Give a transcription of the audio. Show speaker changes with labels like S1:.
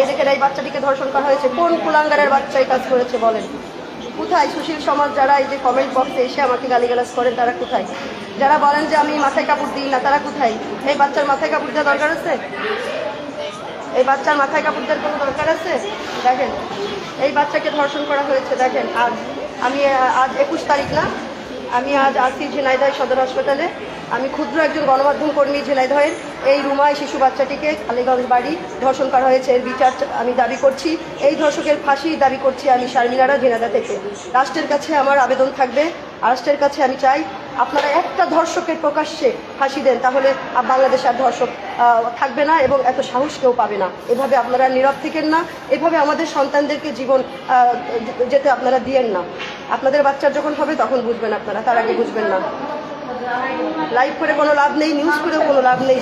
S1: এই দেখেন এই বাচ্চাটিকে ধর্ষণ করা হয়েছে। কোন কুলাঙ্গারের বাচ্চা এই কাজ করেছে বলেন? কোথায় সুশীল সমাজ যারা এই যে কমেন্ট বক্সে এসে আমাকে গালিগালাজ করেন তারা কোথায়? যারা বলেন যে আমি মাথায় কাপড় দিই না তারা কোথায়? এই বাচ্চার মাথায় কাপড় দেওয়া দরকার আছে? এই বাচ্চার মাথায় কাপড় দেওয়ার কোনো দরকার আছে? দেখেন এই বাচ্চাকে ধর্ষণ করা হয়েছে। দেখেন আজ 21 তারিখ না, আমি আজ আসি ঝিনাইদহ সদর হাসপাতালে। আমি ক্ষুদ্র একজন গণমাধ্যম কর্মী। ঝিনাইদহের এই রুমায় শিশু বাচ্চাটিকে খালিগঞ্জ বাড়ি ধর্ষণ করা হয়েছে। এর বিচার আমি দাবি করছি, এই ধর্ষকের ফাঁসি দাবি করছি আমি শারমিনারা ঝিনাইদহ থেকে। রাষ্ট্রের কাছে আমার আবেদন থাকবে, রাষ্ট্রের কাছে আমি চাই আপনারা একটা ধর্ষকের প্রকাশ্যে ফাঁসি দেন, তাহলে বাংলাদেশে আর ধর্ষক থাকবে না এবং এত সাহস কেউ পাবে না। এভাবে আপনারা নীরব থেকেন না, এভাবে আমাদের সন্তানদেরকে জীবন যেতে আপনারা দিয়েন না। আপনাদের বাচ্চার যখন হবে তখন বুঝবেন আপনারা, তার আগে বুঝবেন না। লাইভ করে কোনো লাভ নেই, নিউজ করেও কোনো লাভ নেই।